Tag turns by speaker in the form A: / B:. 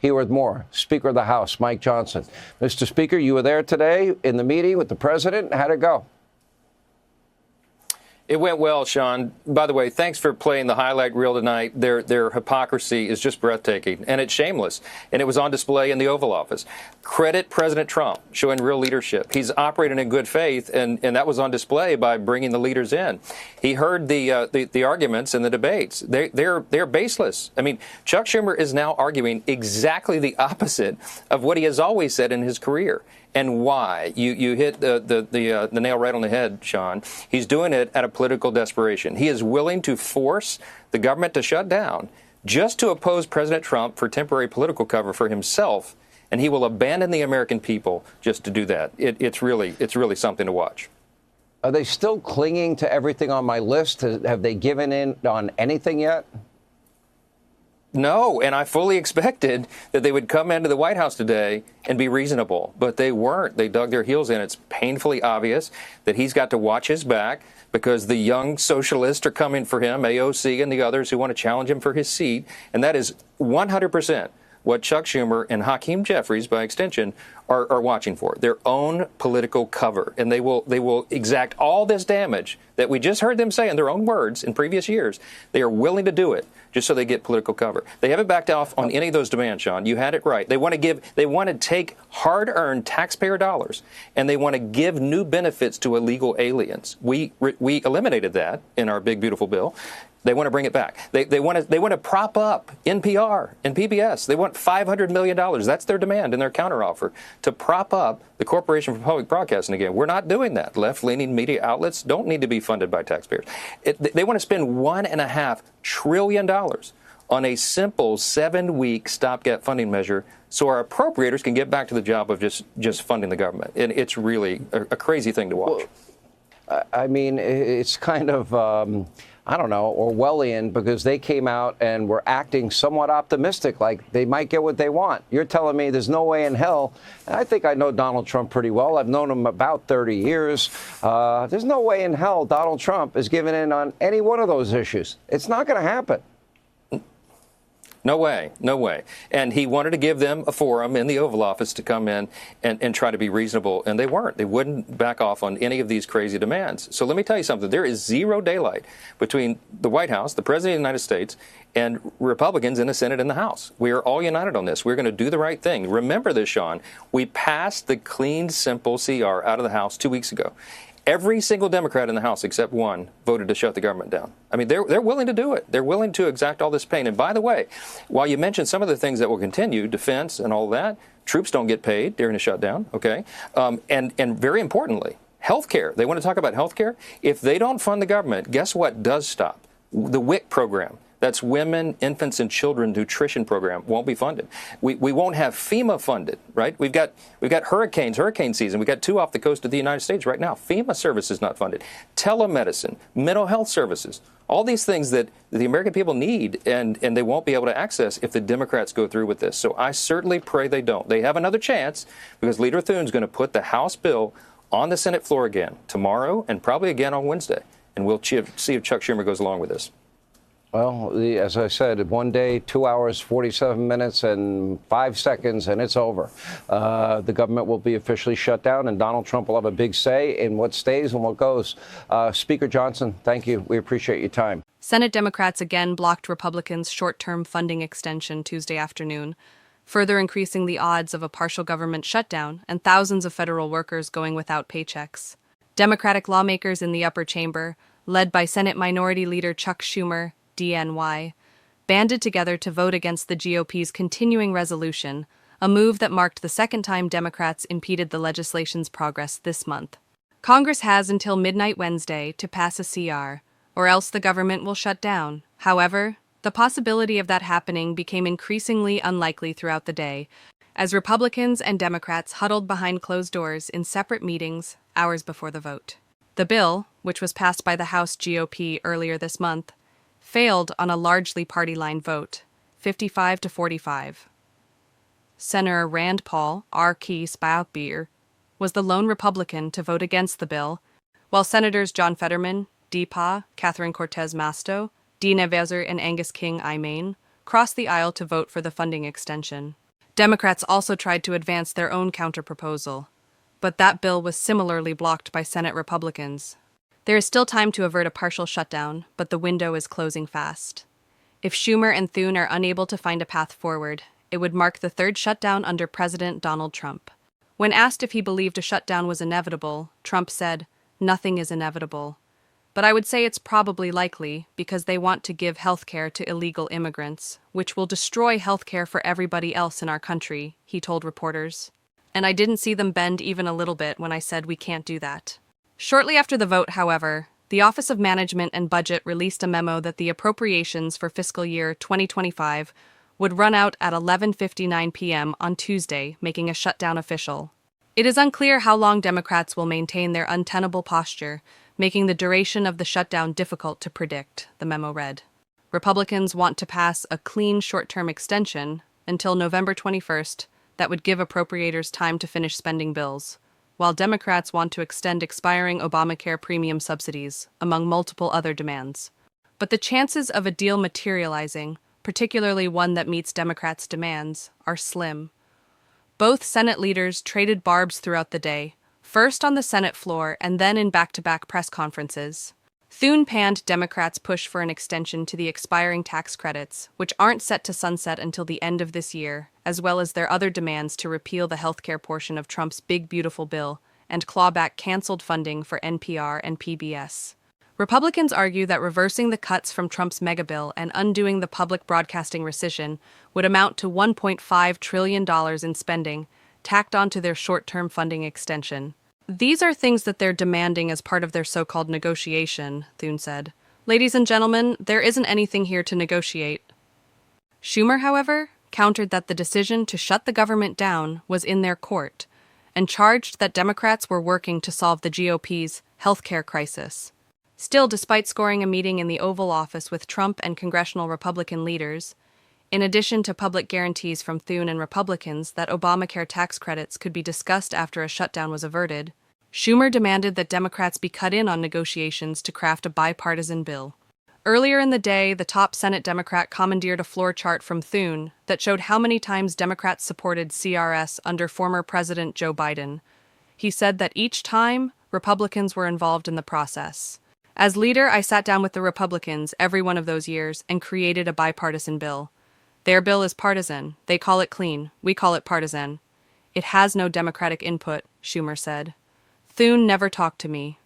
A: Here with more, Speaker of the House, Mike Johnson. Mr. Speaker, you were there today in the meeting with the president. How'd it go?
B: It went well, Sean. By the way, thanks for playing the highlight reel tonight. Their hypocrisy is just breathtaking, and it's shameless. And it was on display in the Oval Office. Credit President Trump, showing real leadership. He's operating in good faith, and that was on display by bringing the leaders in. He heard the arguments and the debates. They're baseless. I mean, Chuck Schumer is now arguing exactly the opposite of what he has always said in his career. And why? You hit the nail right on the head, Sean. He's doing it out of political desperation. He is willing to force the government to shut down just to oppose President Trump for temporary political cover for himself, and he will abandon the American people just to do that. It's really something to watch.
A: Are they still clinging to everything on my list? Have they given in on anything yet?
B: No, and I fully expected that they would come into the White House today and be reasonable, but they weren't. They dug their heels in. It's painfully obvious that he's got to watch his back because the young socialists are coming for him, AOC and the others who want to challenge him for his seat, and that is 100% what Chuck Schumer and Hakeem Jeffries, by extension, are watching for, their own political cover. And they will exact all this damage that we just heard them say in their own words in previous years. They are willing to do it just so they get political cover. They haven't backed off on any of those demands, Sean. You had it right. They want to take hard-earned taxpayer dollars, and they want to give new benefits to illegal aliens. We eliminated that in our big, beautiful bill. They want to bring it back. They want to prop up NPR and PBS. They want $500 million. That's their demand in their counteroffer, to prop up the Corporation for Public Broadcasting again. We're not doing that. Left-leaning media outlets don't need to be funded by taxpayers. They want to spend $1.5 trillion on a simple 7-week stopgap funding measure so our appropriators can get back to the job of just funding the government. And it's really a crazy thing to watch.
A: Well, I mean, it's kind of, I don't know, Orwellian, because they came out and were acting somewhat optimistic, like they might get what they want. You're telling me there's no way in hell. And I think I know Donald Trump pretty well. I've known him about 30 years. There's no way in hell Donald Trump is giving in on any one of those issues. It's not going to happen.
B: No way. No way. And he wanted to give them a forum in the Oval Office to come in and try to be reasonable, and they weren't. They wouldn't back off on any of these crazy demands. So let me tell you something. There is zero daylight between the White House, the President of the United States, and Republicans in the Senate and the House. We are all united on this. We're going to do the right thing. Remember this, Sean. We passed the clean, simple CR out of the House 2 weeks ago. Every single Democrat in the House, except one, voted to shut the government down. I mean, they're willing to do it. They're willing to exact all this pain. And by the way, while you mentioned some of the things that will continue, defense and all that, troops don't get paid during a shutdown, okay? And very importantly, health care. They want to talk about health care. If they don't fund the government, guess what does stop? The WIC program. That's Women, Infants, and Children Nutrition Program won't be funded. We won't have FEMA funded, right? We've got hurricane season. We've got 2 off the coast of the United States right now. FEMA services not funded. Telemedicine, mental health services, all these things that the American people need, and they won't be able to access if the Democrats go through with this. So I certainly pray they don't. They have another chance because Leader Thune's going to put the House bill on the Senate floor again tomorrow and probably again on Wednesday. And we'll see if Chuck Schumer goes along with this.
A: Well, as I said, 1 day, 2 hours, 47 minutes, and 5 seconds, and it's over. The government will be officially shut down, and Donald Trump will have a big say in what stays and what goes. Speaker Johnson, thank you. We appreciate your time.
C: Senate Democrats again blocked Republicans' short-term funding extension Tuesday afternoon, further increasing the odds of a partial government shutdown and thousands of federal workers going without paychecks. Democratic lawmakers in the upper chamber, led by Senate Minority Leader Chuck Schumer, DNY, banded together to vote against the GOP's continuing resolution, a move that marked the second time Democrats impeded the legislation's progress this month. Congress has until midnight Wednesday to pass a CR, or else the government will shut down. However, the possibility of that happening became increasingly unlikely throughout the day, as Republicans and Democrats huddled behind closed doors in separate meetings hours before the vote. The bill, which was passed by the House GOP earlier this month, failed on a largely party-line vote, 55 to 45. Senator Rand Paul, R.K. Spaubier, was the lone Republican to vote against the bill, while Senators John Fetterman, Deepa, Catherine Cortez Masto, Dina Vezer, and Angus King I Main crossed the aisle to vote for the funding extension. Democrats also tried to advance their own counterproposal, but that bill was similarly blocked by Senate Republicans. There is still time to avert a partial shutdown, but the window is closing fast. If Schumer and Thune are unable to find a path forward, it would mark the third shutdown under President Donald Trump. When asked if he believed a shutdown was inevitable, Trump said, "Nothing is inevitable. But I would say it's probably likely because they want to give health care to illegal immigrants, which will destroy health care for everybody else in our country," he told reporters. And I didn't see them bend even a little bit when I said we can't do that. Shortly after the vote, however, the Office of Management and Budget released a memo that the appropriations for fiscal year 2025 would run out at 11:59 p.m. on Tuesday, making a shutdown official. It is unclear how long Democrats will maintain their untenable posture, making the duration of the shutdown difficult to predict, the memo read. Republicans want to pass a clean short-term extension until November 21st that would give appropriators time to finish spending bills, while Democrats want to extend expiring Obamacare premium subsidies, among multiple other demands. But the chances of a deal materializing, particularly one that meets Democrats' demands, are slim. Both Senate leaders traded barbs throughout the day, first on the Senate floor and then in back-to-back press conferences. Thune panned Democrats' push for an extension to the expiring tax credits, which aren't set to sunset until the end of this year, as well as their other demands to repeal the healthcare portion of Trump's Big Beautiful Bill and claw back canceled funding for NPR and PBS. Republicans argue that reversing the cuts from Trump's megabill and undoing the public broadcasting rescission would amount to $1.5 trillion in spending, tacked onto their short-term funding extension. These are things that they're demanding as part of their so-called negotiation, Thune said. Ladies and gentlemen, there isn't anything here to negotiate. Schumer, however, countered that the decision to shut the government down was in their court and charged that Democrats were working to solve the GOP's healthcare crisis. Still, despite scoring a meeting in the Oval Office with Trump and congressional Republican leaders, in addition to public guarantees from Thune and Republicans that Obamacare tax credits could be discussed after a shutdown was averted, Schumer demanded that Democrats be cut in on negotiations to craft a bipartisan bill. Earlier in the day, the top Senate Democrat commandeered a floor chart from Thune that showed how many times Democrats supported CRS under former President Joe Biden. He said that each time, Republicans were involved in the process. As leader, I sat down with the Republicans every one of those years and created a bipartisan bill. Their bill is partisan. They call it clean. We call it partisan. It has no Democratic input, Schumer said. Thune never talked to me.